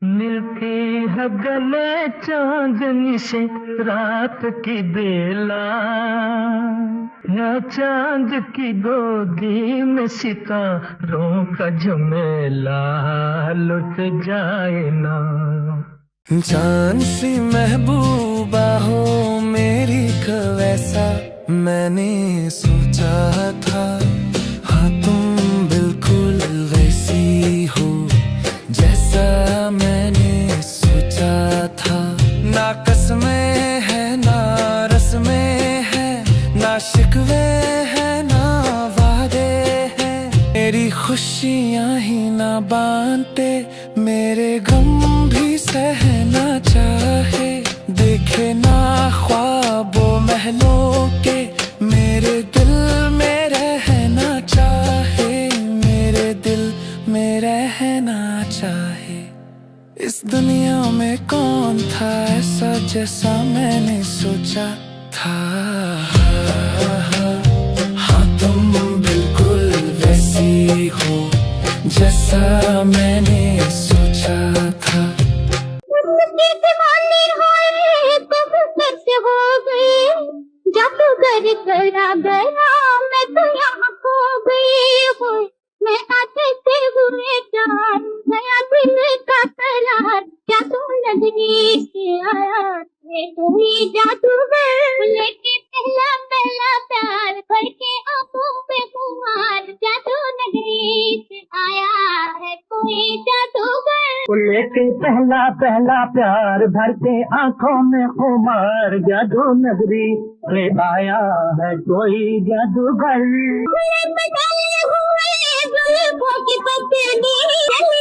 मिलती है गले चांदनी से रात की बेला, या चांद की गोदी में सितारों का झमेला लुट जाए ना। जान सी महबूबा हो मेरी वैसा मैंने सोचा था। हाँ तुम बिल्कुल वैसी हो जैसा मैंने सोचा था। ना कसमें है ना रस्में है, ना शिकवे है ना वादे हैं। मेरी खुशियाँ ही ना बांटे, मेरे गम भी सहना चाहे। देखे ना ख्वाबों महलों के, मेरे दिल में रहना चाहे। मेरे दिल में रहना चाहे। इस दुनिया में कौन था ऐसा जैसा मैंने सोचा था। हाँ तुम बिल्कुल वैसी हो जैसा मैंने सोचा था। जादूगर करा गया मैं तो यहाँ खो गई हूँ। मैं आते से हुए चार नया दिल का करार, क्या तू नजरी से आया तू ही जादूगर। लेके पहला पहला प्यार करके आंखों पे कुमार, जादू नगरी से आया है कोई जादूगर। लेके पहला पहला प्यार भर के आंखों में खुमार, जादू नगरी से आया है कोई जादूगर। की पत्नी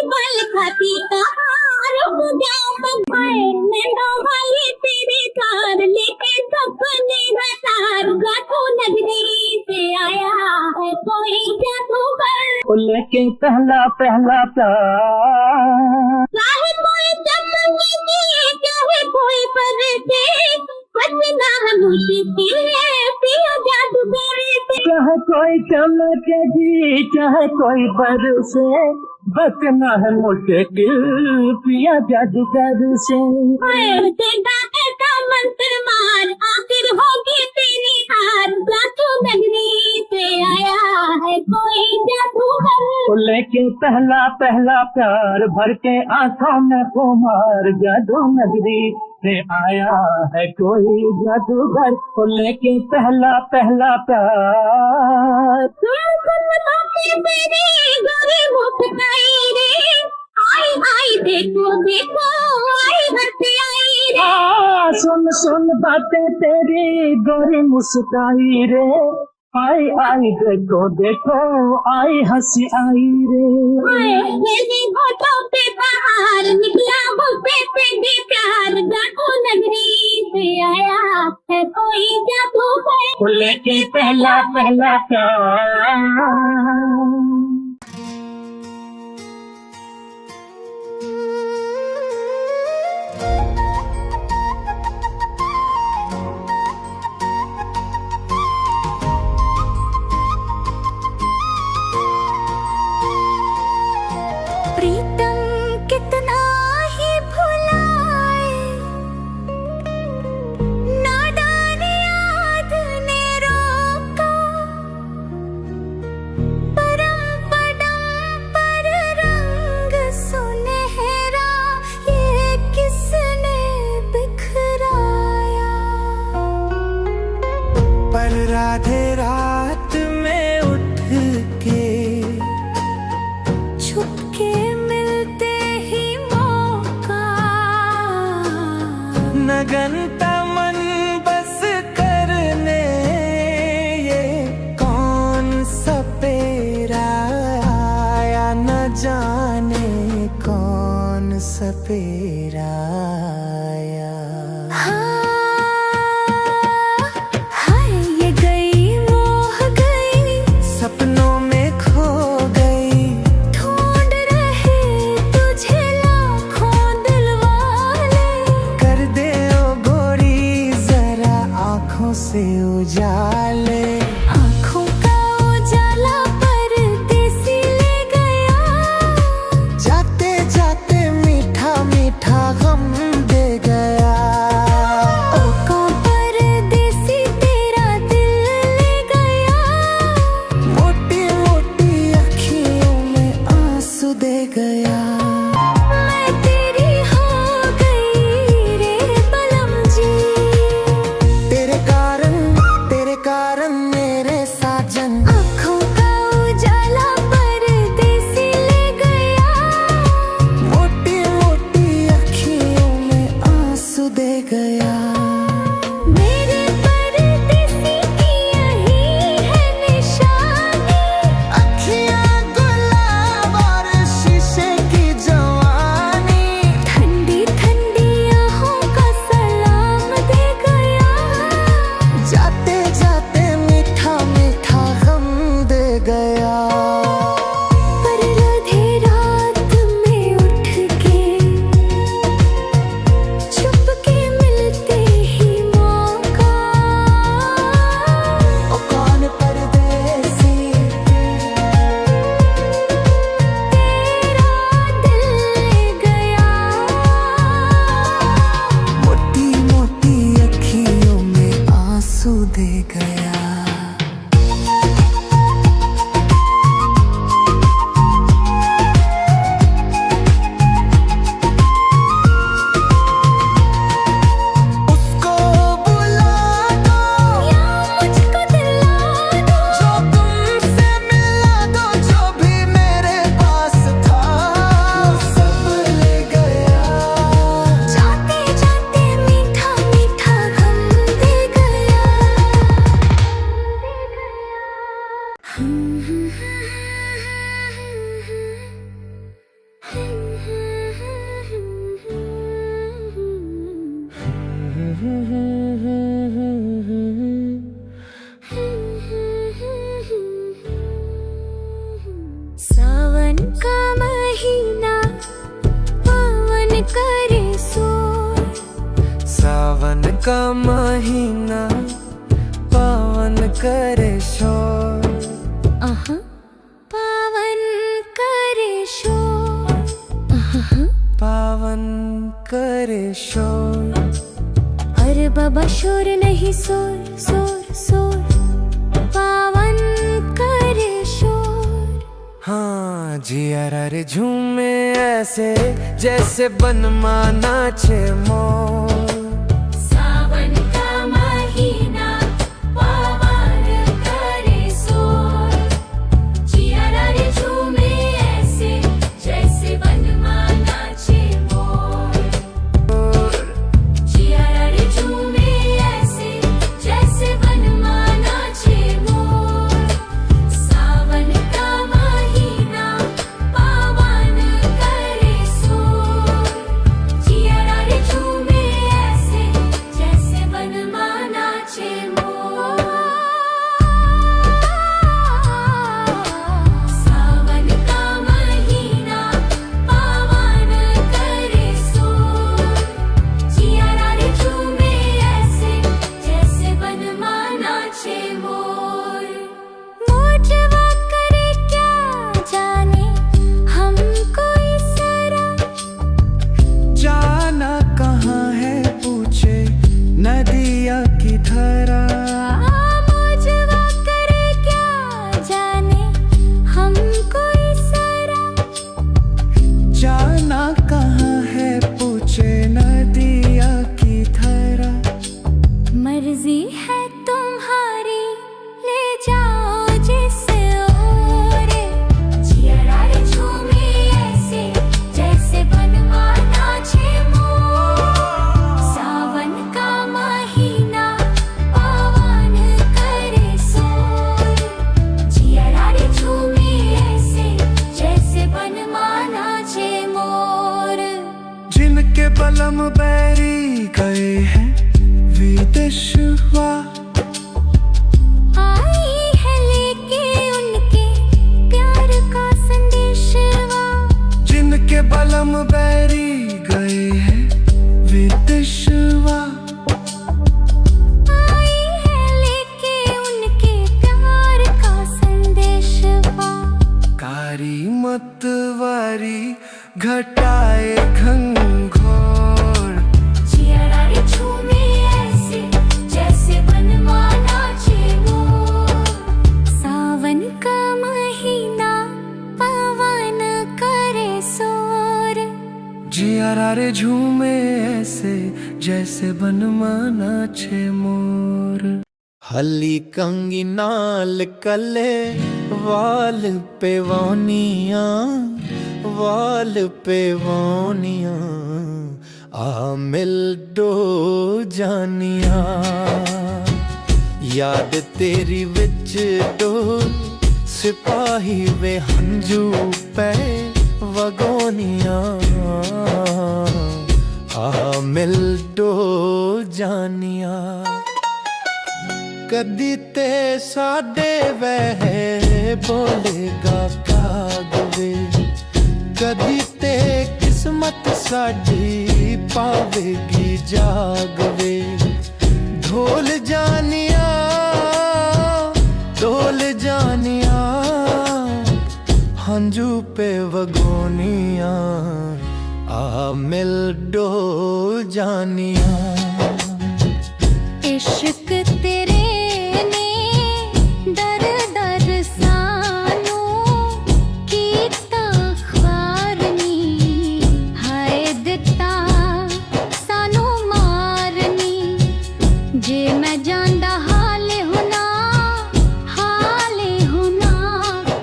बल खाती रुक जाओ नैनो वाली तेरी कार, लेके सपने हजार जादू नगरी से आया है कोई जादूगर। लेके पहला पहला प्यार, चाहे कोई चमके चाहे कोई परदेश, बचना मुश्किल है पिया जादूगर से। चाहे कोई चमके जी चाहे कोई बरसे, बचना है मुश्किल पिया जादूगर से। तेरा ऐसा मंत्र मार आखिर होगी तेरी हार, जादू नगरी से आया है कोई जादूगर। लेके पहला पहला प्यार भर के आंखों में खुमार, जादू नगरी से आया है कोई जादूगर। लेके पहला पहला प्यार, आई देखो देखो आई हंसी आई रे। सुन सुन बातें तेरी गोरी मुस्काई रे। आई आई देखो देखो आई हंसी आई रे। मेरे होठों पे बाहर निकला मुझसे तेरी प्यार, जादू नगरी से आया है कोई जादूगर। लेके पहला पहला प्यार। प्रीतम कितना ही भुलाए, नादान याद ने रोका। परम पदम पर रंग सुनहरा ये किसने बिखराया। पर राधे रात में उठ के छुपके मिलते ही मौका, नगनता मन बस करने ये कौन सा पेरा आया। न जाने कौन सा पेरा आया। हाय ये गई मोह गई, सपनों में खो गई। ढूंढ रहे तुझे लाखों दिल वाले। कर दे ओ गोरी जरा आँखों से उजाले। आँखों का उजाला परदेसी ले गया। जाते जाते मीठा मीठा का महीना पावन करे शोर, पावन करे शोर, पावन करे शोर। अरे बाबा शोर नहीं शोर शोर शोर, पावन करे शोर। हाँ जिया रे झूमे ऐसे जैसे बनवा नाचे मोर। सावन का महीना पावन करे शोर, जिया रे झूमे ऐसे जैसे बनवा नाचे मोर। जिया रे झूमे ऐसे जैसे बनवा नाचे मोर। सावन का महीना पावन करे शोर, जिया रे झूमे ऐसे जैसे बनवा नाचे मोर। सावन का महीना पावन करे शोर, जिया रे झूमे ऐसे जैसे बनवा नाचे मोर। मोजवा करे क्या जाने हमको इसरा, जाना कहाँ है पूछे नदिया की धारा। मोजवा करे क्या जाने हमको इसरा। जाना कहाँ है पूछे नदिया की धारा। मर्जी है तुम्हारी ले जाओ जिसे और, जिया रे झूमे ऐसे जैसे बनवा नाचे मोर। सावन का महीना पावन करे शोर, जिया रे झूमे ऐसे जैसे बनवा नाचे मोर। जिनके बलम बैरी गए हैं विदेशवा, आई है लेके उनके प्यार का संदेशवा। जिनके बलम बैरी गए हैं विदेशवा। आई है लेके उनके प्यार का संदेशवा। कारी मतवारी घटाए घंघोर, जिया रे झूमे ऐसे जैसे बनवा नाचे मोर। सावन का महीना पावन करे शोर, जिया रे झूमे ऐसे जैसे बनवा नाचे मोर। हली कंगी नाल कले वाल पे वानिया, वाल पे वानिया आ मिल दो जानिया। याद तेरी विच दो सिपाही वे हंजू पे वगोनिया आ मिल दो जानिया। कदी ते साडे वह बोलेगा कागवे, कदी ते किस्मत साडी पावेगी जागवे। ढोल जानिया ढोल जानिया, हंजू पे वगोनिया आ मिल दो जानिया। इश्क तेरे ने दर दर सानू कीता ख्वारनी, हाय दिता सानू मारनी। जे मैं जानदा हाले हुना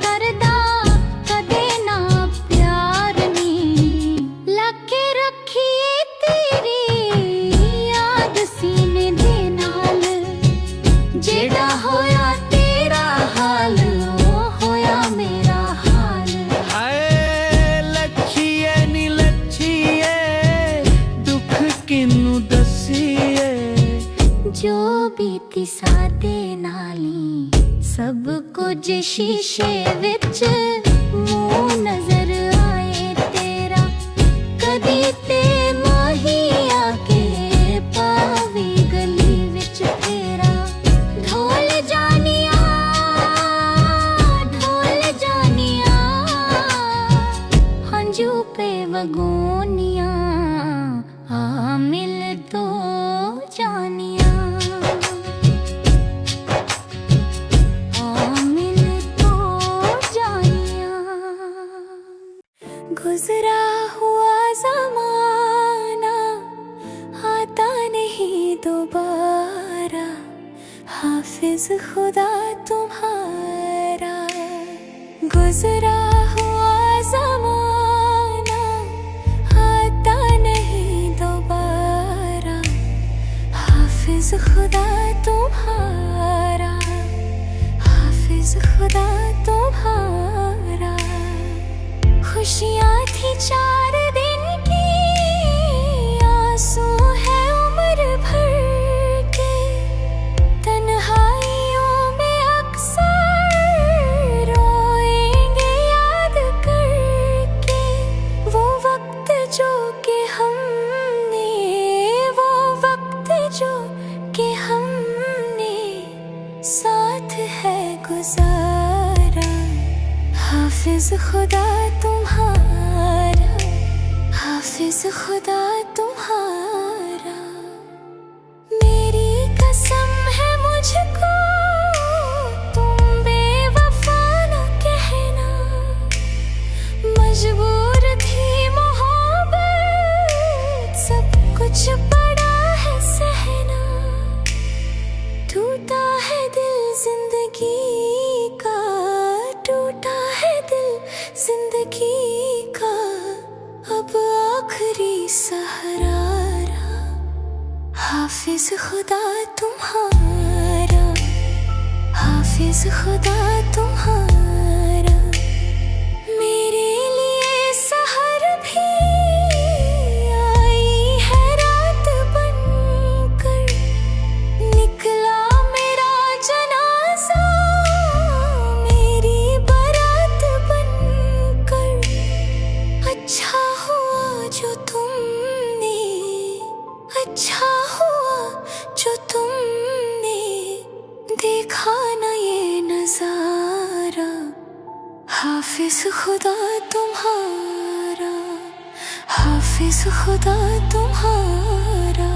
करदा कदे ना प्यार नी। लखे रखिए तेरी याद सीने दे नाल, जेड़ा होया तेरा हाल ओ होया मेरा हाल। हाय लच्छिए नी लच्छिए दुख किनू दसीए। जो बीती सादे नाली सब कुछ शीशे विच मुंह नजर आए तेरा। कदी ते माही आके पावी गई जानिया, आ मिल तो जानिया, आ मिल तो जानिया। गुजरा हुआ ज़माना आता नहीं दोबारा, हाफिज खुदा तुम्हारा। गुजरा हुआ ज़माना आता नहीं दोबारा, हाफिज खुदा तुम्हारा, हाफिज खुदा तुम्हारा। खुशियाँ थी 4 दिन की, आंसू है उम्र भर के, तन्हाइयों में अक्सर रोएंगे याद करके। वो वक्त जो कि हमने, वो वक्त जो कि हमने साथ है गुजारा, हाफिज खुदा तुम्हारा, हाफिज खुदा तुम्हारा। मेरी कसम है मुझको तुम बेवफा न कहना, मजबूर थी मोहब्बत सब कुछ पड़ा है सहना। टूटा है दिल जिंदगी का, टूटा है दिल जिंदगी का, अब आखिरी सहारा, हाफिज खुदा तुम्हारा, हाफिज खुदा तुम्हारा। मेरे लिए सहर भी आई है रात बनकर, निकला मेरा जनाजा मेरी बारात बनकर। अच्छा हुआ जो तुमने, अच्छा हुआ जो तुमने देखा न ये नजारा, हाफिज खुदा तुम्हारा, हाफिज खुदा तुम्हारा।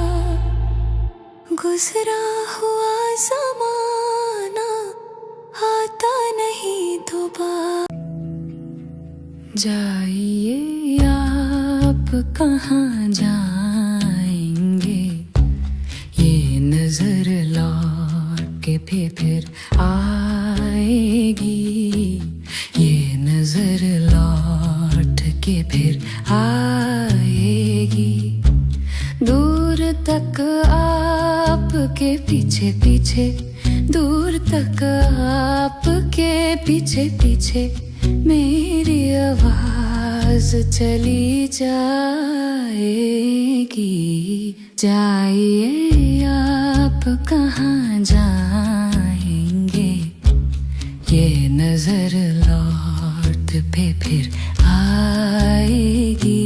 गुजरा हुआ ज़माना आता नहीं दोबारा। जाइए आप कहाँ जाएंगे, ये नजर लौट के फिर आएगी, ये नजर लौट के फिर आएगी। दूर तक आपके पीछे पीछे, दूर तक आपके पीछे पीछे, मेरी आवाज चली जाएगी। जाइए आप कहाँ जाएंगे, ये नजर लौट पे फिर आएगी,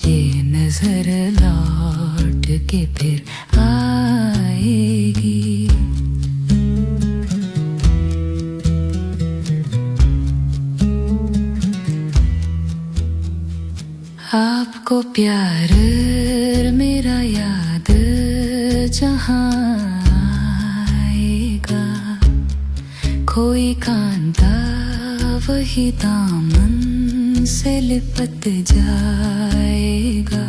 ये नजर लौट के फिर आएगी। आपको प्यार मेरा याद जहाँ आएगा, कोई कांता वही दामन से लिपट जाएगा,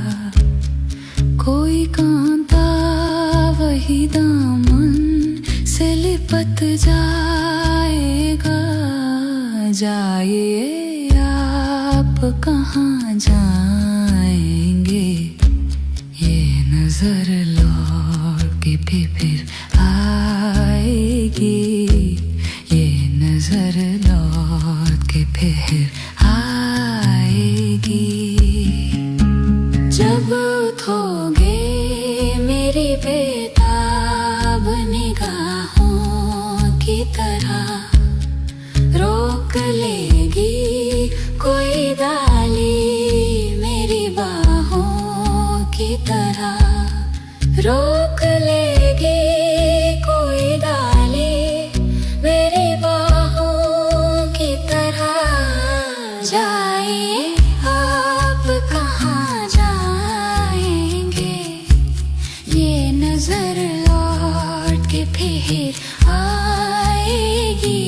कोई कांता वही दामन से लिपट जाएगा। जाइए आप कहाँ जाएंगे, ये नजर लौट के फिर आएगी, ये नजर लौट के फिर आएगी। जब उठोगे मेरी बेताब निगाहों की तरह, रोक लेगी कोई डाली मेरी बाहों की तरह, रोक लेगी कोई डाली मेरी बाहों की तरह। जाइए आप कहाँ फिर आएगी,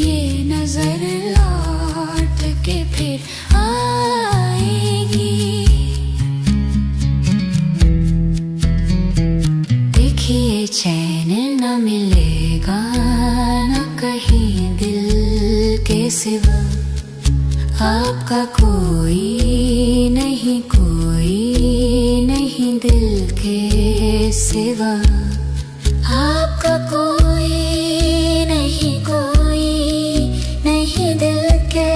ये नजर लौट के फिर आएगी। देखिए चैन न मिलेगा न कहीं दिल के सिवा, आपका कोई नहीं दिल के सिवा, आपका कोई नहीं दिल के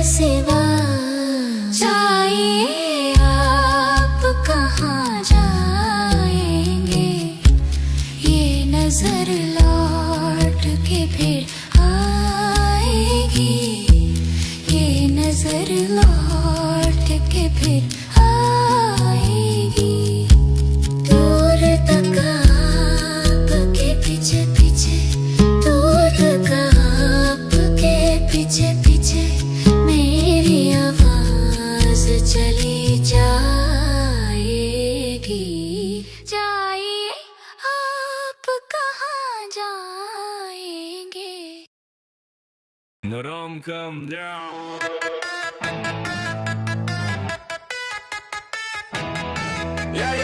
सिवा। जाइए आप कहाँ जाएंगे, ये नजर लौट के फिर आएगी, ये नजर लौट के फिर आएगी। दूर तक आपके पीछे पीछे, दूर तक आपके पीछे पीछे मेरी आवाज चली जाएगी। जाइए आप कहाँ जाएंगे। Naram, come down. Yeah.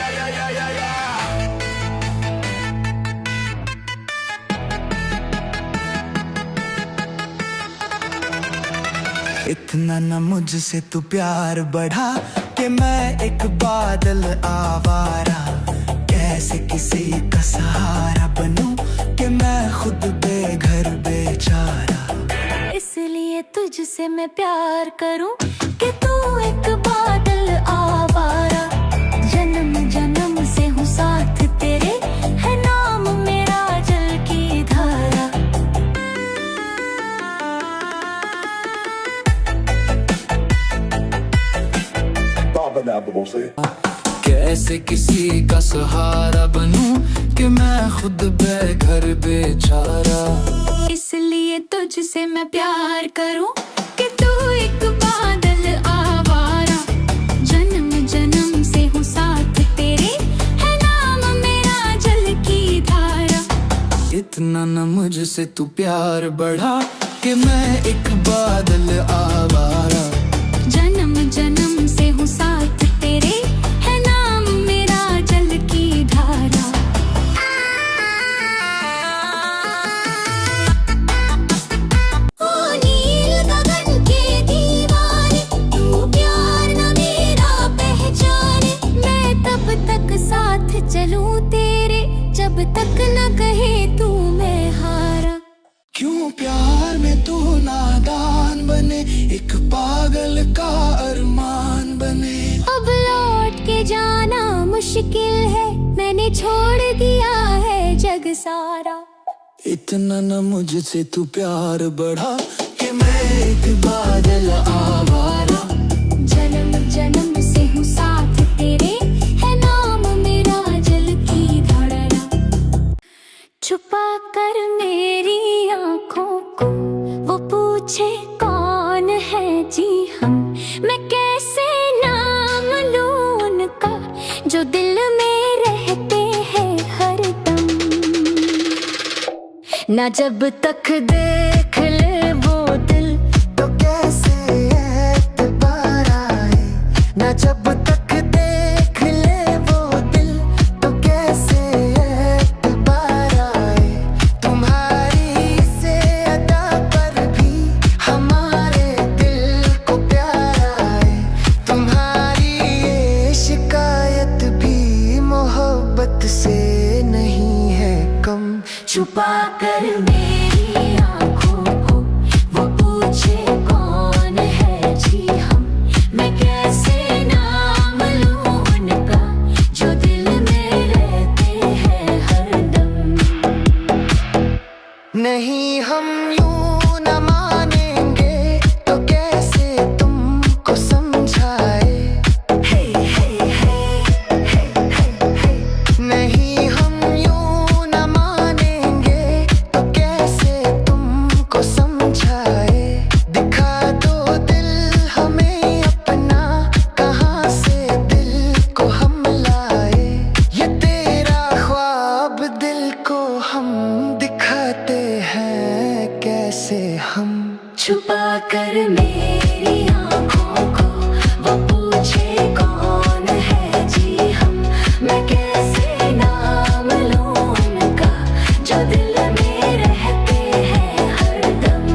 इतना न मुझसे तू प्यार बढ़ा कि मैं एक बादल आवारा, कैसे किसी का सहारा बनूं कि मैं खुद बेघर बेचारा। इसलिए तुझसे मैं प्यार करूं कि तू एक बादल आवारा, जन्म जन्म से हूँ साथ तेरे, है नाम मेरा जल की धारा। कैसे किसी का सहारा बनूं कि मैं खुद बेघर बेचारा। इसलिए तुझसे मैं प्यार करूं कि तू एक बादल आवारा, जन्म जन्म से हूँ साथ तेरे, है नाम मेरा जल की धारा। इतना न मुझसे तू प्यार बढ़ा कि मैं एक बादल आवारा, जन्म जन्म से हूँ साथ तेरे, है नाम मेरा जल की धारा। ओ नील गगन के दीवाने, तू प्यार न मेरा पहचाने, मैं तब तक साथ चलूं तेरे, जब तक न कहे तू मैं हारा। क्यों प्यार में तू नादान बने, एक पागल का अरमान बने। अब लौट के जाना मुश्किल है, मैंने छोड़ दिया है जग सारा। इतना न मुझसे तू प्यार बढ़ा कि मैं एक बादल आवारा, जन्म जन्म से हूँ साथ तेरे, है नाम मेरा जल की धारा। छुपा कर मेरी आँखों को वो पूछे कौन है जी हम, मैं कैसे नाम लूं उनका जो दिल में रहते हैं हरदम। ना जब तक देख ले वो दिल तो कैसे एतबार आए, न जब तक देख ले वो दिल तो कैसे एतबार आए। तुम्हारी से अदा पर भी हमारे दिल को प्यार आए, तुम्हारी ये शिकायत भी मोहब्बत से नहीं है कम। छुपा कर मेरी आँखों को वो पूछे कौन है जी हम, मैं कैसे नाम लूं उनका जो दिल में रहते हैं हरदम। नहीं हम यूं न मानेंगे तो कैसे तुमको समझाए। नहीं हम यूं न मानेंगे तो कैसे कर मेरी आँखों को वो पूछे कौन है जी हम, मैं कैसे नाम लूं उनका जो दिल में रहते हैं हरदम।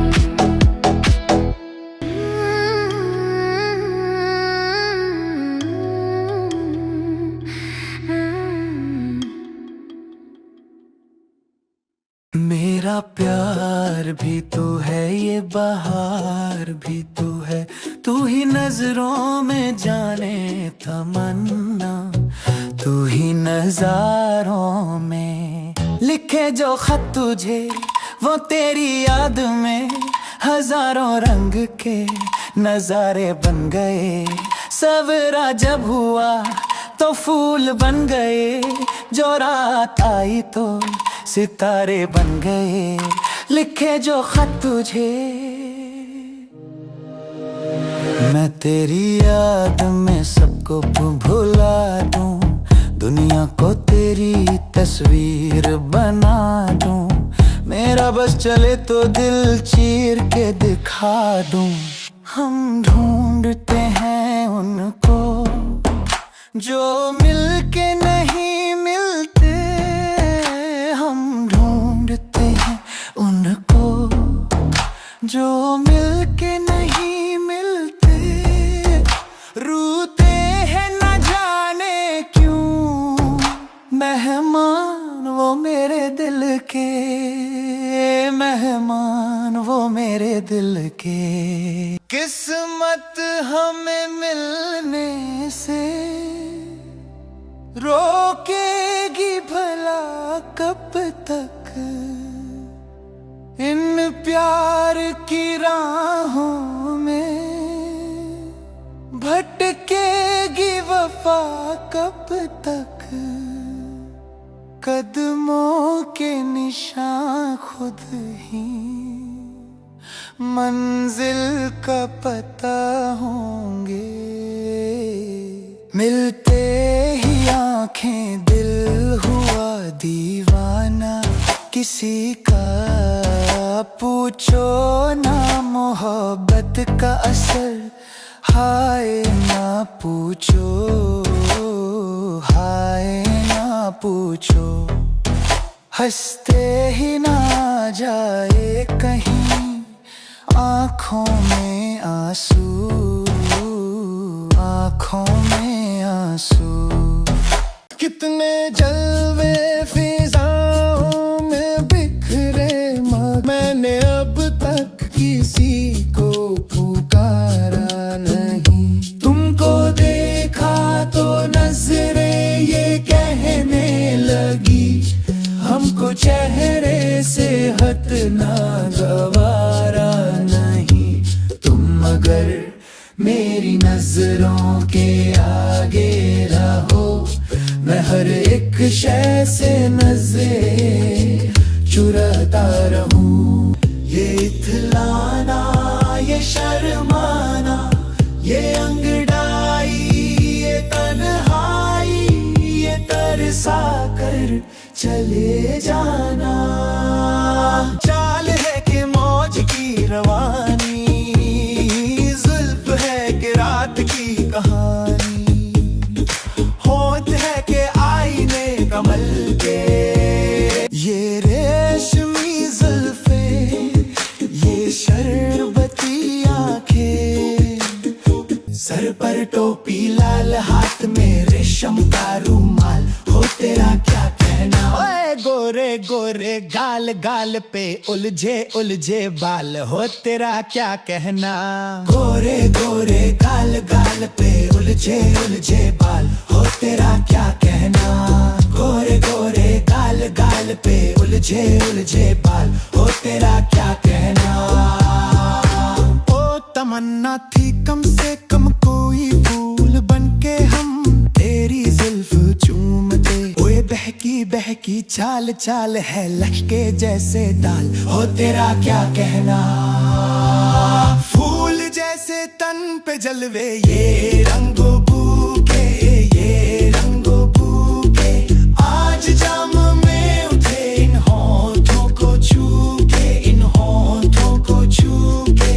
मेरा प्यार भी तू है, ये बहार भी तू है, तू ही नजरों में जाने तमन्ना, तू ही नजारों में लिखे जो खत तुझे वो तेरी याद में हजारों रंग के नजारे बन गए। सवेरा जब हुआ तो फूल बन गए, जो रात आई तो सितारे बन गए। लिखे जो खत तुझे मैं तेरी याद में सबको भुला दूं, दुनिया को तेरी तस्वीर बना दूं। मेरा बस चले तो दिल चीर के दिखा दूं। हम ढूंढते हैं उनको जो मिलके नहीं मिलते, हम ढूंढते हैं उनको जो मिलके नहीं मिलते। रूते हैं न जाने क्यों मेहमान वो मेरे दिल के, मेहमान वो मेरे दिल के। किस्मत हमें मिलने से रोकेगी भला कब तक, इन प्यार की राहों में भटकेगी वफा कब तक। कदमों के निशान खुद ही मंजिल का पता होंगे। मिलते ही आंखें दिल हुआ दीवाना, किसी का पूछो ना मोहब्बत का असर। हाय ना पूछो, हाय ना पूछो, हंसते ही ना जाए कहीं आँखों में आंसू, आँखों में आंसू। कितने जलवे फिजाओं में बिखरे मैंने अब तक किसी को पुकारा नहीं। तुमको देखा तो नजरें ये कहने लगी, हमको चेहरे से हटना गवारा नहीं। तुम अगर मेरी नजरों के आगे रहो, मैं हर एक शय से नजरें चुराता रहूं। ये इतलाना, ये शर्माना, ये अंगड़ाई, ये तन्हाई, ये तरसा कर चले जाना। चाल है कि मौज की रवानी, जुल्फ है कि रात की कहानी, होत है कि आईने कमल के। ये रेशमी जुल्फे, ये शरबती आंखें, सर पर टोपी लाल, हाथ में रेशम का रूमाल, हो तेरा क्या कहना। ओए गोरे गोरे गाल, गाल पे उलझे उलझे बाल, हो तेरा क्या कहना। गोरे गोरे गाल, गाल पे उलझे उलझे बाल, हो तेरा क्या कहना। गोरे गोरे गाल, गाल पे उलझे उलझे बाल, हो तेरा क्या कहना। ओ तमन्ना थी कम से कम कोई फूल बनके हम तेरी जुल्फ चूमते। ओए बहकी बहकी चाल, चाल है लहके जैसे दाल, हो तेरा क्या कहना। फूल जैसे तन पे जलवे, ये रंगो बू के, ये रंगो बू के। आज जाम में उठे इन होठों को छू के, इन होठों को छू के।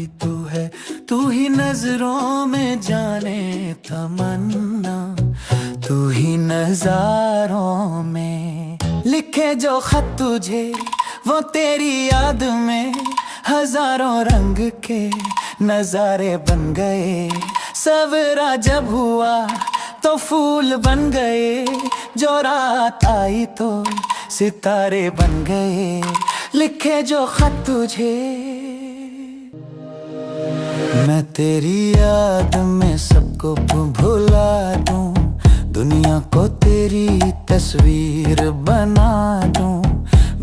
भी तू है, तू ही नजरों में जाने तमन्ना, तू ही नजारों में। लिखे जो खत तुझे वो तेरी याद में, हजारों रंग के नजारे बन गए। सवेरा जब हुआ तो फूल बन गए, जो रात आई तो सितारे बन गए। लिखे जो खत तुझे, मैं तेरी याद में सबको भुला दूं, दुनिया को तेरी तस्वीर बना दूं।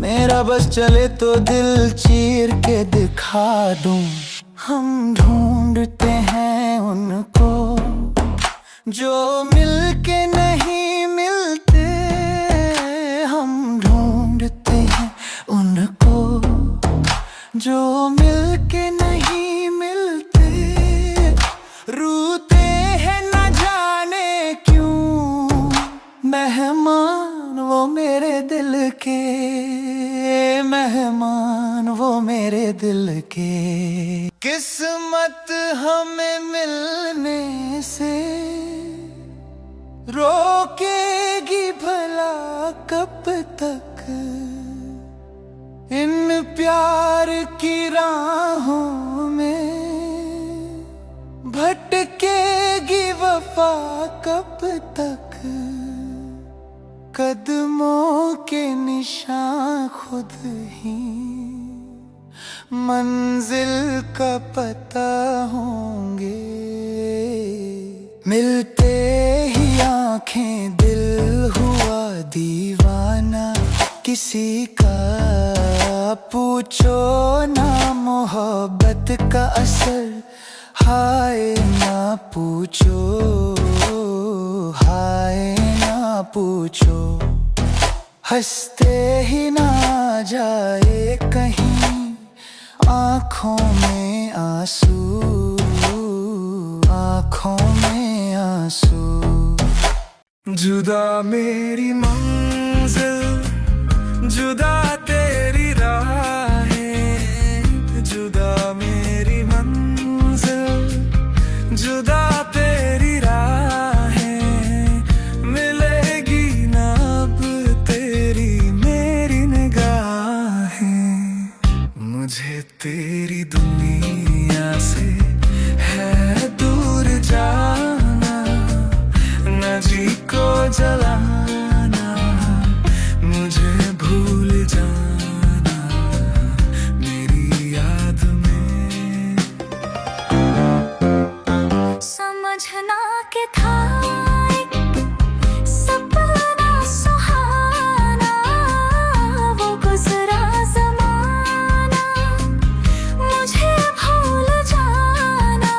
मेरा बस चले तो दिल चीर के दिखा दूं। हम ढूंढते हैं उनको जो मिलके नहीं मिलते, हम ढूंढते हैं उनको जो मिलके नहीं मिलते। रूते हैं न जाने क्यों मेहमान वो मेरे दिल के, मेहमान वो मेरे दिल के। किस्मत हमें मिलने से रोकेगी भला कब तक, इन प्यार की राहों में भटकेगी वफा कब तक। कदमों के निशान खुद ही मंजिल का पता होंगे। मिलते ही आंखें दिल हुआ दीवाना, किसी का पूछो ना मोहब्बत का असर। हाय ना पूछो, हाय ना पूछो, हंसते ही ना जाए कहीं आँखों में आंसू, आँखों में आंसू। जुदा मेरी मंजिल, जुदा तेरी राहें, जुदा मेरी मंजिल, जुदा तेरी राहें। मिलेगी ना अब तेरी मेरी निगाहें, मुझे तेरी दुनिया से है दूर जाना, न जी को जलाना, मुझे भूल जाना मेरी याद में। समझना के था एक सपना सुहाना, वो गुजरा ज़माना, मुझे भूल जाना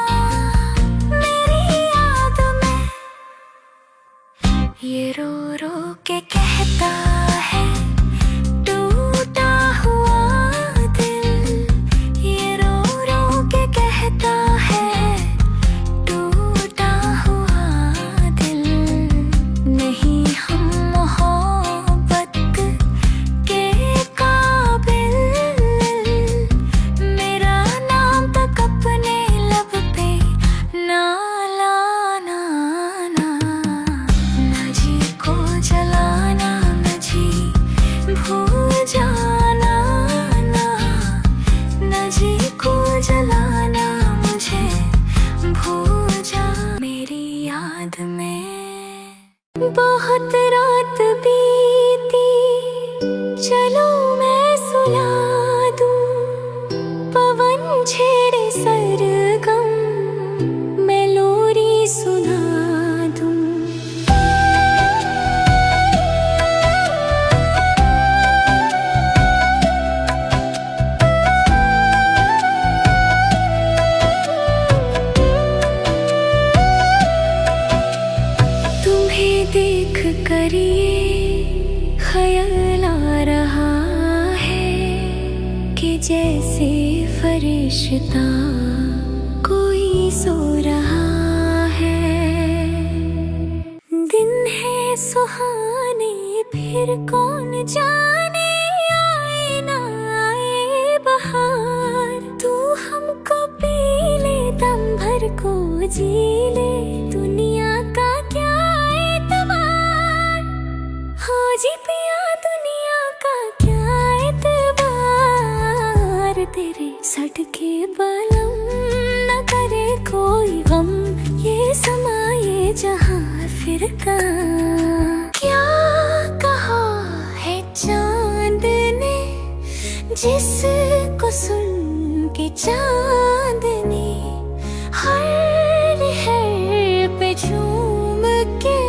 मेरी याद में। ये रो रो के कहता है टूटा हुआ दिल, ये रो रो के कहता है टूटा हुआ दिल। नहीं हम मोहब्बत के काबिल, मेरा नाम तक अपने लब पे ना लाना, ना जी को जलाना, न जी भूल जाना, न जी को जलाना, मुझे भूल जा मेरी याद में। बहुत रात बीती, चलो मैं सुला दूं, पवन छेड़े सरगम, मैं लोरी सुना दूं। तुम्हें देख कर ये ख्याल आ रहा है कि जैसे फरिश्ता कोई सो रहा है। दिन है सुहाने फिर कौन जाने आए ना आए बहार, तू हमको भर को जी ले, दुनिया का क्या एतबार। हाँ जी पिया दुनिया का क्या एतबार। तेरे सटके बलम न करे कोई गम, ये समा ये जहां फिर का। क्या कहा है चांद ने जिसको सुन के चांदनी हर पे झूम के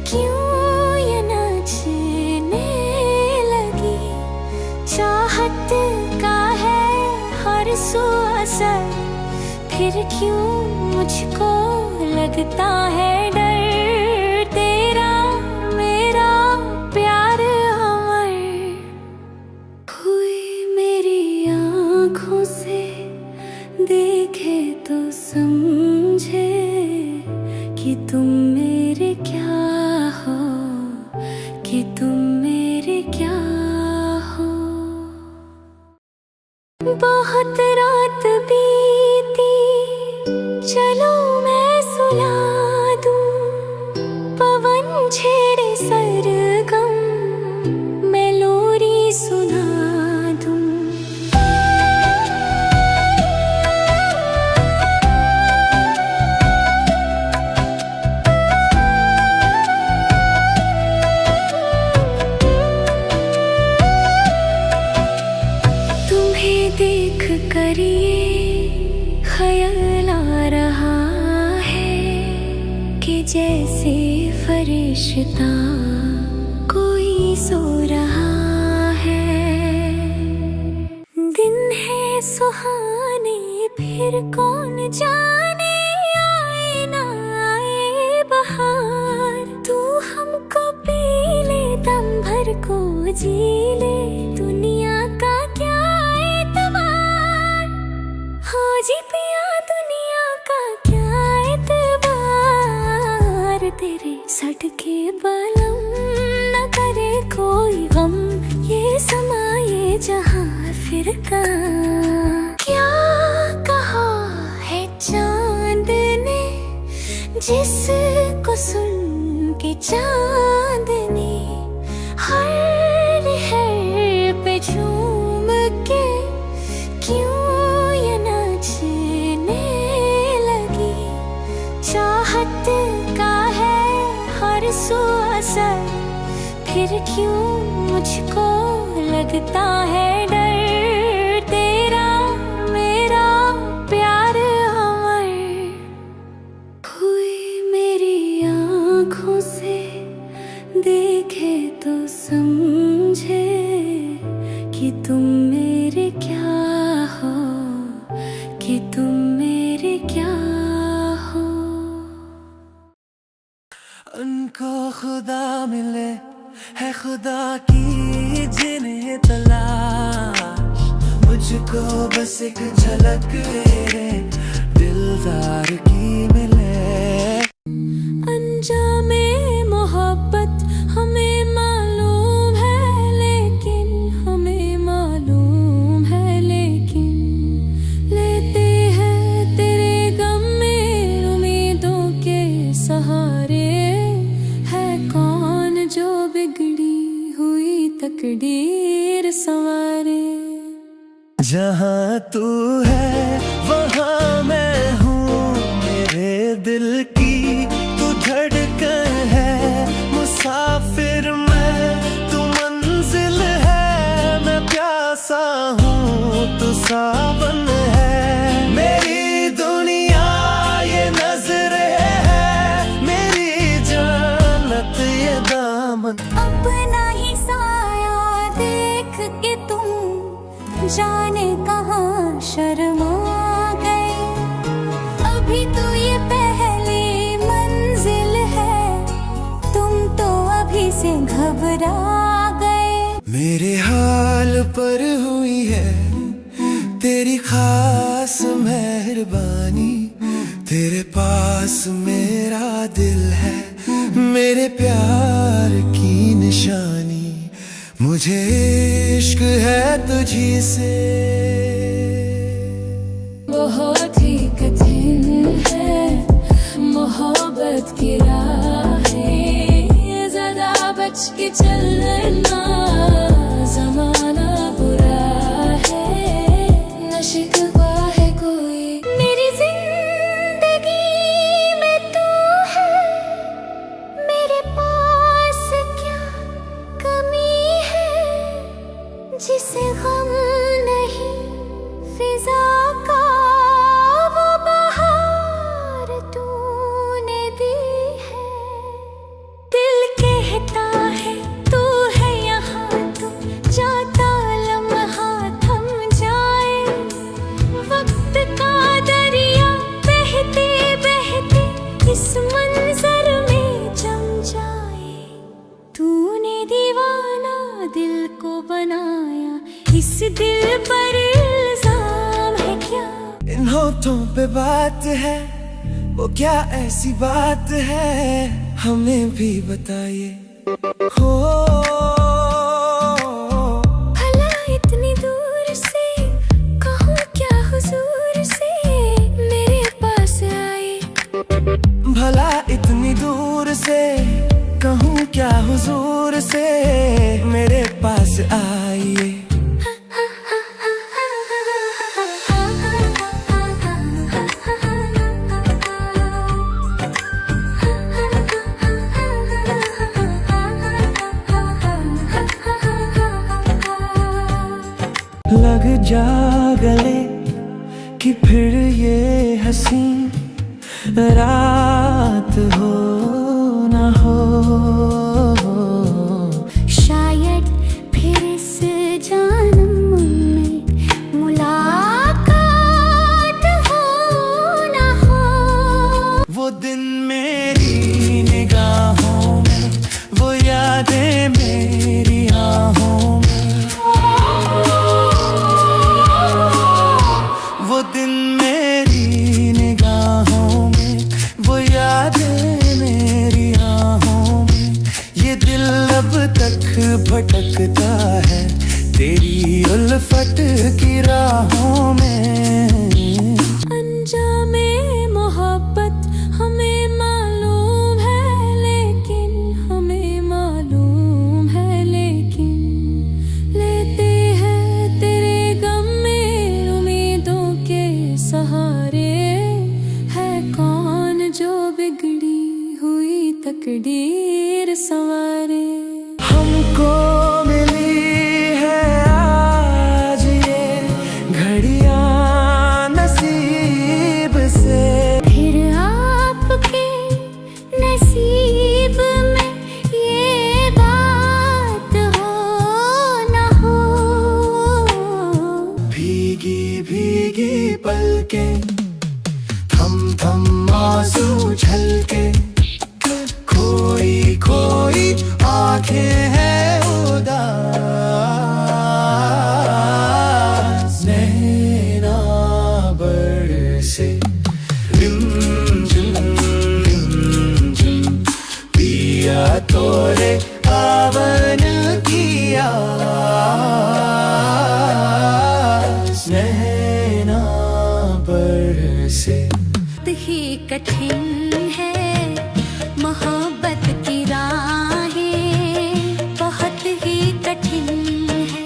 क्यों ये नाचने लगी। चाहत का है हर सू असर, फिर क्यों मुझको लगता है डर। तेरा मेरा प्यार अमर हुई मेरी आँखों से, देखे तो समझे कि तुम मेरे क्या हो, कि तुम मेरे क्या हो। बहुत रात बीती चलो मैं सुला दूं, पवन छेड़े सरगम मैं लोरी सुना दूं। तुम्हें देख कर ये ख्याल आ रहा है कि जैसे फरिश्ता कोई सो रहा है। दिन है सुहाने फिर कौन जाने आए ना आए बहार। तू हमको पी ले दम भर को जी ले, दुनिया का क्या एतबार। हाँ जी पिया दुनिया का क्या एतबार। तेरे सटके बलम न करे कोई गम, ये समा ये जहां फिर का। क्या कहा है चांद ने जिसको सुन के चांदनी हर पे झूम के क्यों ये नाचने लगी। चाहत का है हर सू असर, फिर क्यों मुझको लगता है डर। तेरा मेरा प्यार अमर हुई मेरी आँखों से, देखे तो समझे कि तुम मेरे क्या हो, कि तुम मेरे क्या हो। उनको खुदा मिले है खुदा की जिन्हें तलाश, मुझको बस एक झलक मेरे दिलदार की मिले। अंजामे मोहब्बत हमें मालूम है, लेकिन हमें मालूम है लेकिन लेते हैं तेरे गम में उम्मीदों के सहारे। है कौन जो बिगड़ी हुई तकदीर संवारे। जहाँ तू है वहाँ मैं हूँ, मेरे दिल की तू धड़कन है। मुसाफिर मैं तू मंजिल है, मैं प्यासा हूँ तू सावन है। मेरी दुनिया ये नजरें है, मेरी जन्नत ये दामन। अपना ही साया देख के तुम जाने कहाँ शर्मा गए। अभी तो ये पहली मंजिल है, तुम तो अभी से घबरा गए। मेरे हाल पर हुई है तेरी खास मेहरबानी, तेरे पास मेरा दिल है, मेरे प्यार की निशानी। मुझे इश्क है तुझी से बहुत ही कठिन है मोहब्बत की राहें, ज़रा बच के चलना, ज़माना बुरा है, न शिकवा है कोई। मेरी जिंदगी में तू है, मेरे पास क्या कमी है, जिसे गम नहीं फिजा का वो बहार तूने दी है। दिल कहता है तू है यहाँ, तू जाता लम्हा थम जाए, वक्त का दरिया बहते बहते इस मंजर में जम जाए। तूने दीवाना दिल को बनाया, इस दिल पर इल्जाम है क्या? इन होठों पे बात है, वो क्या ऐसी बात है, हमें भी बताइए। हो भला इतनी दूर से कहूँ क्या हुजूर से मेरे पास आए, भला इतनी दूर से कहूँ क्या हुजूर से मेरे पास आइए। लग जा गले कि फिर ये हंसी रात हो ना हो, शायद फिर इस जन्म में मुलाकात हो ना हो। वो दिन मेरी निगाहों में, वो यादें मेरी आहों में, वो दिन मेरी निगाहों में, वो यादें मेरी आहों में। ये दिल अब तक भटकता है तेरी उल्फत की राहों में। अंजामे मोहब्बत हमें मालूम है, लेकिन हमें मालूम है, लेकिन लेते हैं तेरे गम में उम्मीदों के सहारे। है कौन जो बिगड़ी हुई तकदीर संवारे? हमको मिली है आज ये घड़ियां नसीब से, फिर आपके नसीब में ये बात हो ना हो। भीगी भीगी पलकें, थम थम आंसू झलके, खोई खोई आंखें हैं उदास, नैना बरसे रिमझिम रिमझिम, पिया तोरे आवन किया, नैना बरसे। ही कठिन है मोहब्बत की राहें, बहुत ही कठिन है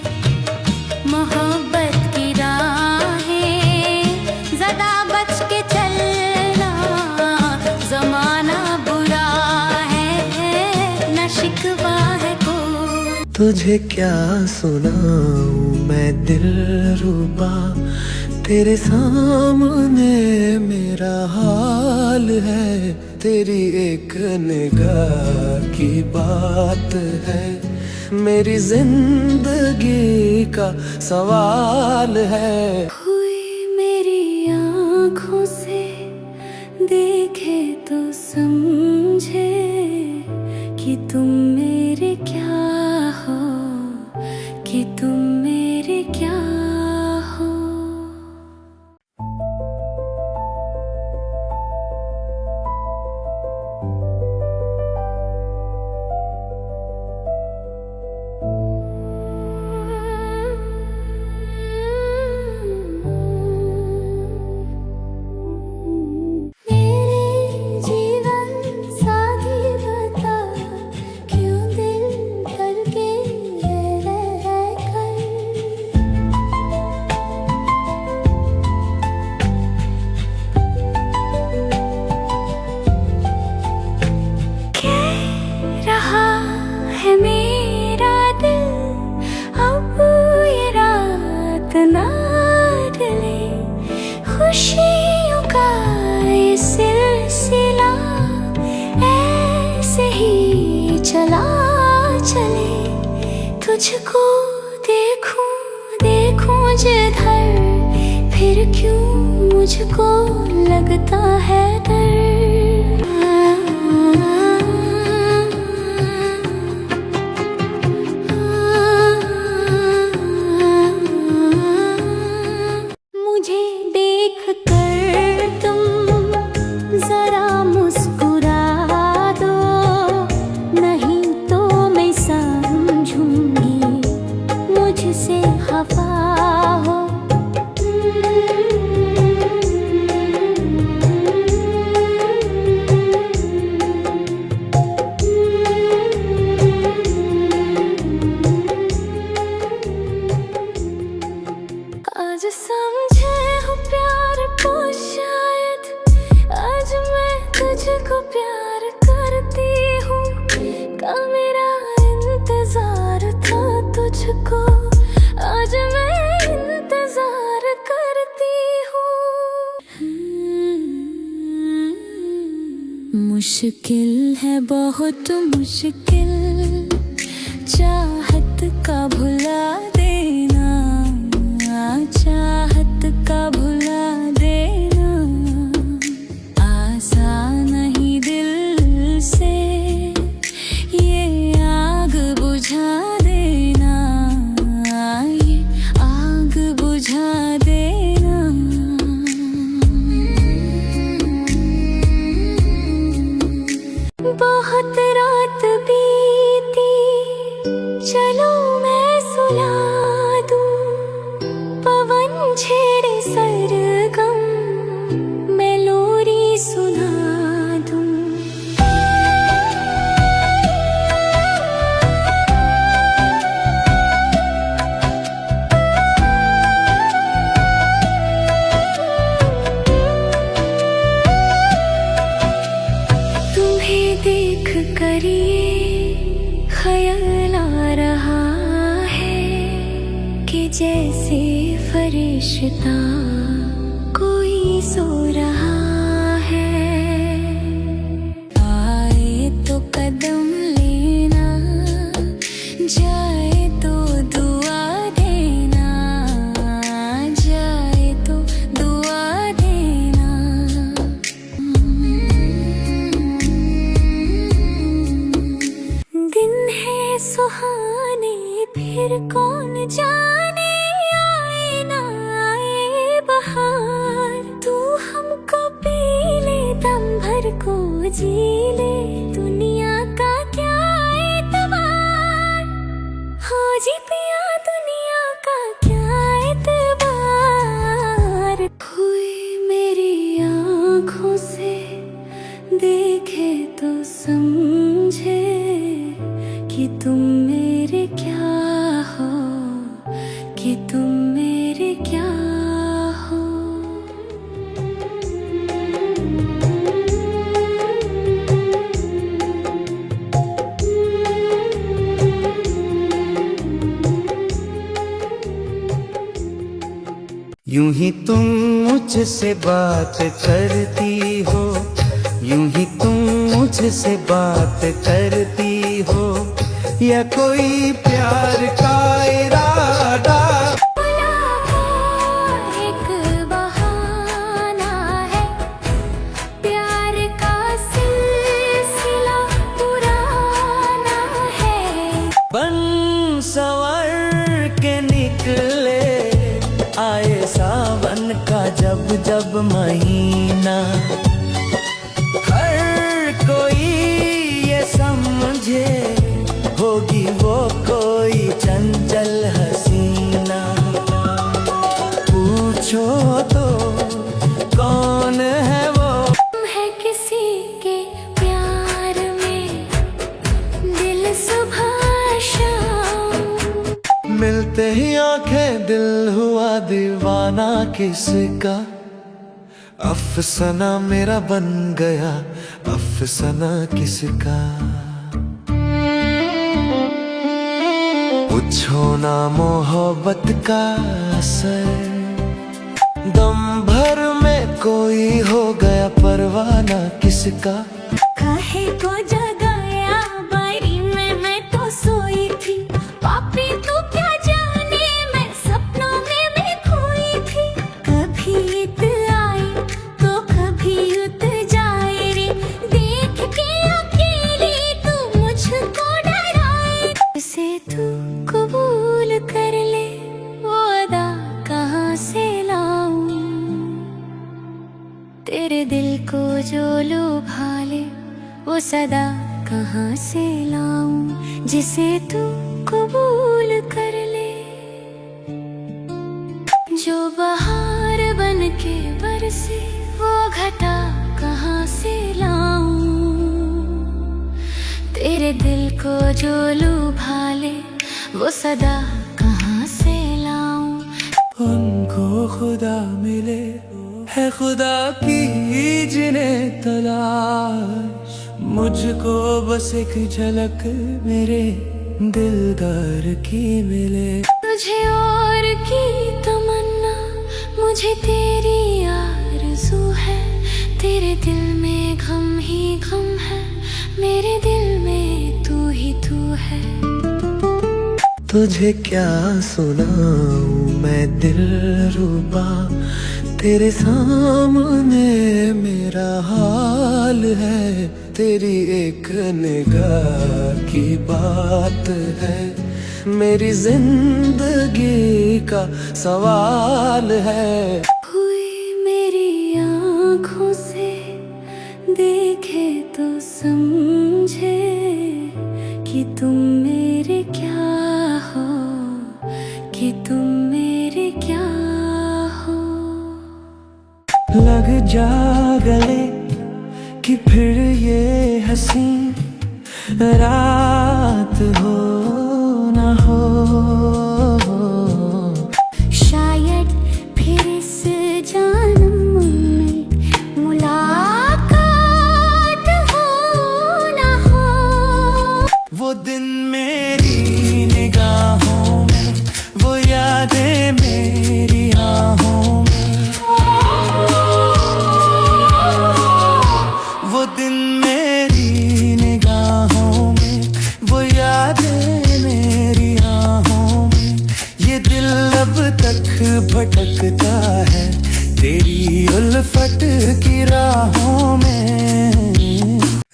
मोहब्बत की राहें, ज़रा बच के चलना, ज़माना बुरा है, न शिकवा है कोई। तुझे क्या सुनाऊं मैं दिलरुबा, तेरे सामने मेरा हाल है, तेरी एक निगाह की बात है, मेरी जिंदगी का सवाल है। कोई मेरी आँखों से देखे तो समझे कि तुम मेरे क्या हो, कि तुम मेरे क्या हो। तुझको देखूं देखूं जिधर, फिर क्यों मुझको लगता है डर। मुझे देख कर तुम जरा मुस्कुरा दो, नहीं तो मैं समझूंगी मुझसे खफा हो। आज समझे हो प्यार को शायद, आज मैं तुझको प्यार करती हूँ। कल मेरा इंतजार था तुझको, आज मैं इंतजार करती हूँ। मुश्किल है बहुत मुश्किल, चाहत का भुला देना, चाहत का भुला देना। आसान नहीं दिल से ये आग बुझा देना, ये आग बुझा देना। बहुत रात बीती, चलो मैं सुला दूं, पवन छेड़े सरगम, मैं लोरी सुना दूं। तुम्हें देख कर ये ख्याल आ रहा है कि जैसे फरिश्ता कोई सो रहा है। आए तो कदम लेना, जाए तो दुआ देना, जाए तो दुआ देना। दिन है सुहाने फिर कौन जाने, आए ना आए बहार। तू हमको पी ले दम भर को जी ले, दुनिया का क्या एतबार। हो जी पिया दुनिया का क्या एतबार। कोई मेरी आँखों से देखे तो समझे कि तुम मेरे क्या हो, कि तुम मेरे क्या हो। यूं ही तुम मुझसे बात करती हो, यूं ही तुम मुझसे बात करती हो, या कोई प्यार का इरादा। एक बहाना है, प्यार का सिलसिला पुराना है। बन संवर के निकले आए सावन का जब जब महीना, हर कोई ये समझे होगी वो कोई चंचल हसीना। पूछो तो कौन है वो, है किसी के प्यार में दिल सुबह शाम। मिलते ही आंखें दिल हुआ दीवाना किसका। अफसाना मेरा बन गया अफसाना किसका। पूछो ना मोहब्बत का असर, दम भर में कोई हो गया परवाना किसका। काहे को जगाया बारी में, मैं तो सोई थी पापी तेरे दिल को जो लुभा ले वो सदा कहाँ से लाऊं जिसे तू कबूल कर ले। जो बहार बन के बरसे वो घटा कहाँ से लाऊं। तेरे दिल को जो लुभा ले वो सदा कहाँ से लाऊं। उनको खुदा मिले है खुदा की जिन्हें तलाश, मुझको बस एक झलक मेरे दिलदार की मिले। तुझे और की तमन्ना मुझे तेरी आरज़ू है, तेरे दिल में गम ही गम है, मेरे दिल में तू ही तू है। तुझे क्या सुनाऊं मैं दिलरुबा, तेरे सामने मेरा हाल है। तेरी एक निगाह की बात है, मेरी जिंदगी का सवाल है। हुई मेरी आँखों से देखे तो समझे कि तुम मेरे क्या हो, कि तुम मेरे क्या हो। लग जा गले कि फिर ये हंसी रात हो ना हो। शायद फिर इस जन्म में मुलाकात हो ना हो। वो दिन मेरी निगाहों में, वो यादें मेरी आहों में। वो दिन मेरी निगाहों में, वो यादें मेरी आहों में। ये दिल अब तक भटकता है तेरी उल्फत की राहों में।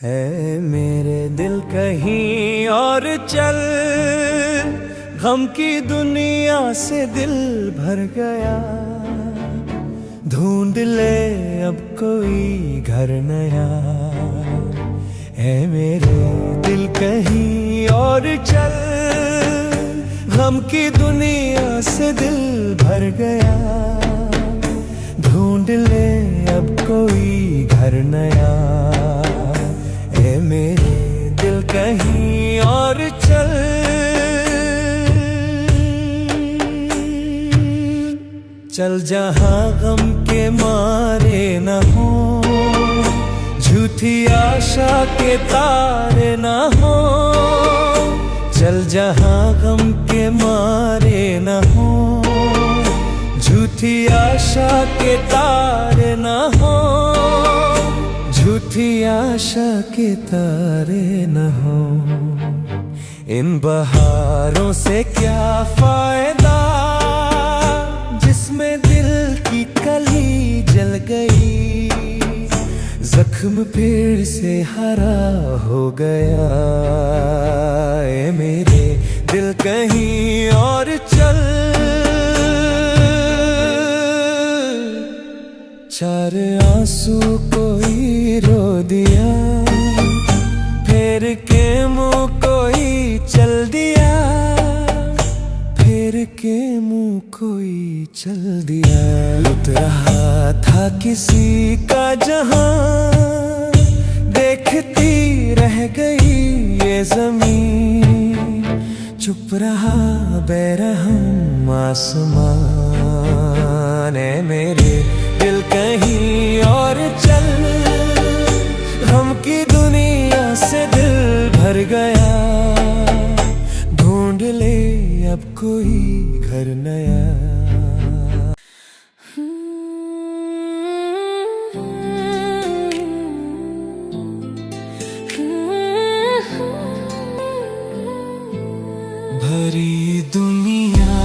है मेरे दिल कहीं और चल, गम की दुनिया से दिल भर गया। ढूंढ ले अब कोई घर नया, है मेरे दिल कहीं और चल। गम की दुनिया से दिल भर गया, ढूंढ ले अब कोई घर नया, है मेरे दिल कहीं और चल। चल जहाँ गम के मारे न हो, झूठी आशा के तारे न हो। चल जहाँ गम के मारे न हो, झूठी आशा के तारे न हो। झूठी आशा के तारे न हो। इन बहारों से क्या फायदा जिसमें दिल की कली जल गई। जख्म फिर से हरा हो गया, ए मेरे दिल कहीं और चल। चार आंसू कोई रो दिया, फेर के मुंह कोई चल दिया। फेर के मुंह कोई चल दिया। लुट रहा था किसी का जहां, देखती रह गई ये जमीन। चुप रहा बेरहम आसमान, है मेरे दिल कहीं और चल। गम की दुनिया से दिल भर गया, ढूंढ ले अब कोई घर नया। भरी दुनिया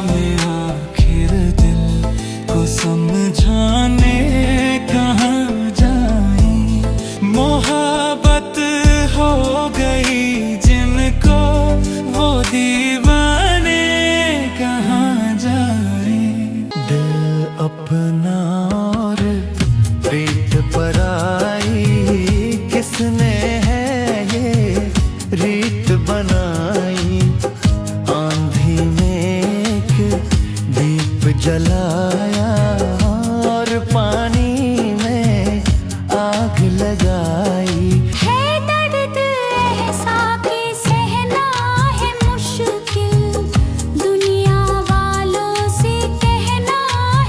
में आखिर दिल को समझाने कहाँ जाए। मोहब्बत हो गई जिनको वो दीवाने कहाँ जाए। रीत पर आई किसने है ये रीत बनाई। आंधी में एक दीप जलाया और पानी में आग लगाई। है दर्द ऐसा कि सहना है मुश्किल, दुनिया वालों से कहना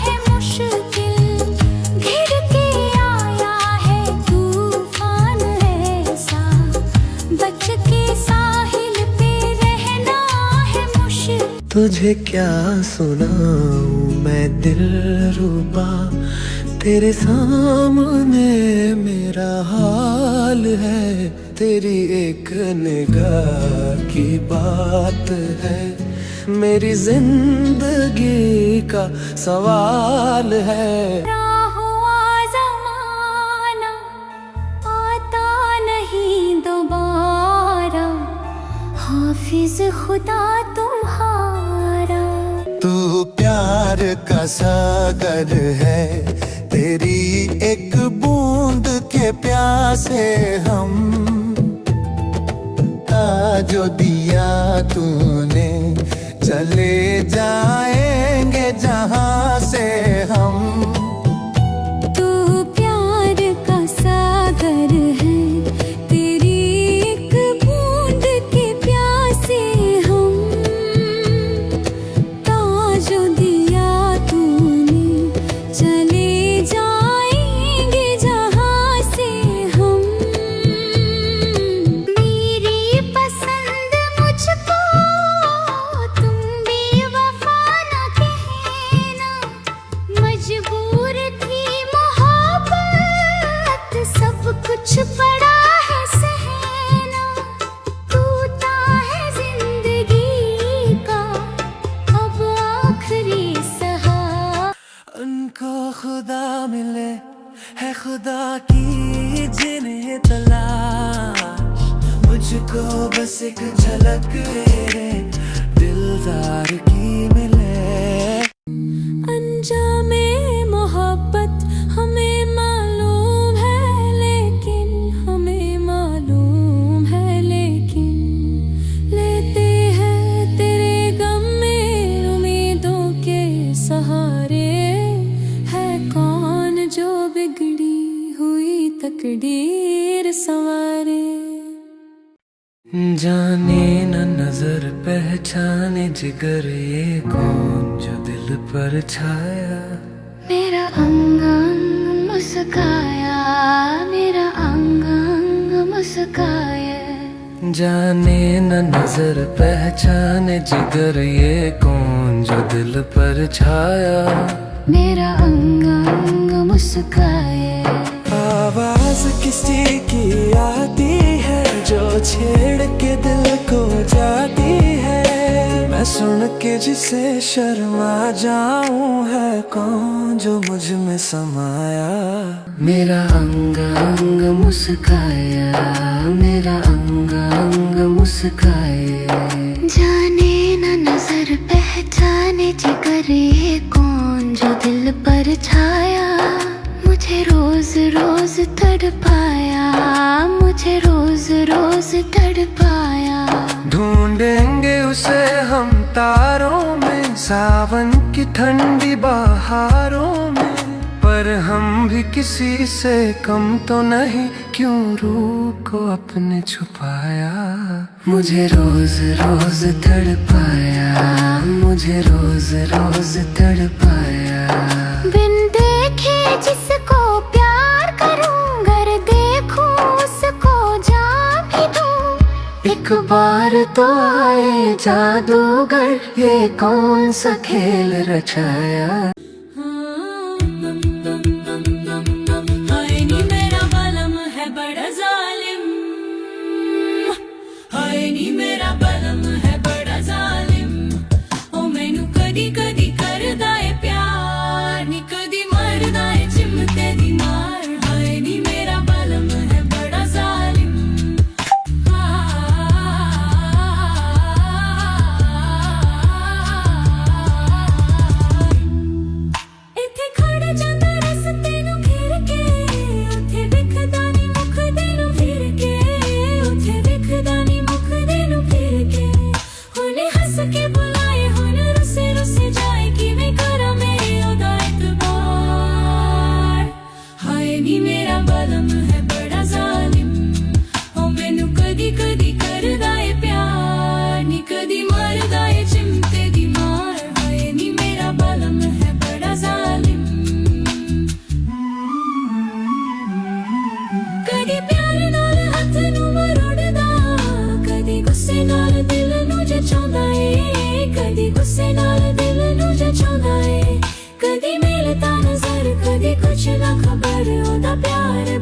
है मुश्किल। घिर के आया है तूफान ऐसा, बच के साहिल पे रहना है मुश्किल। तुझे क्या सुनाऊं मैं दिलरुबा, तेरे सामने मेरा हाल है। तेरी एक निगाह की बात है, मेरी जिंदगी का सवाल है। हुआ ज़माना आता नहीं दोबारा, हाफिज खुदा तुम्हारा। तू प्यार का सागर है, तेरी एक बूंद के प्यासे हम। जो दिया तूने चले जाएंगे जहां से हम। तू प्यार का सागर है, तेरी एक बूंद के प्यासे हम। जो दिया तूने चले जाएंगे जहां से हम। मेरी पसंद मुझको तुम बेवफा न कहना, मजबूर थी मोहब्बत सब कुछ पड़ा है सहना। टूटा है जिंदगी का अब आखिरी सहा। उनको खुदा मिले है खुदा की जिन्हें तलाश, मुझको बस एक झलक तेरे दिलदार की मिले। अंजामे मोहब्बत हमें मालूम है, लेकिन हमें मालूम है लेकिन लेते हैं तेरे गम में उम्मीदों के सहारे। है कौन जो बिगड़ी हुई तकदीर संवारे। जाने न नजर पहचाने जिगर ये कौन जो दिल पर छाया। मेरा अंग अंग मुस्काया, मेरा अंग अंग मुस्काया। जाने न नजर पहचाने जिगर ये कौन जो दिल पर छाया। मेरा अंग अंग मुस्काया। आवाज किसी की आती है जो छेड़ के दिल को जाती है। मैं सुन के जिसे शर्मा जाऊं, है कौन जो मुझ में समाया। मेरा अंग अंग मुस्काया, मेरा अंग अंग मुस्काया। जाने न नजर पहचाने जिगर ये कौन जो दिल पर छाया। मुझे रोज रोज तड़पाया, मुझे रोज रोज तड़पाया। ढूंढेंगे उसे हम तारों में, सावन की ठंडी बहारों में। पर हम भी किसी से कम तो नहीं, क्यों रूह को अपने छुपाया। मुझे रोज रोज तड़पाया, मुझे रोज रोज तड़पाया। बिन देखे जिसको प्यार करूं, गर देखूं उसको जा भी दूं। एक बार तो आए जादूगर, ये कौन सा खेल रचाया। हाय नी मेरा बलम है बड़ा जालिम, हाय नी मेरा बलम है बड़ा जालिम। ओ मैनू कदी कदी करदा है प्यार, नी कदी मरदा है चिमटे दी मार। हाय नी मेरा बलम है बड़ा जालिम। प्यार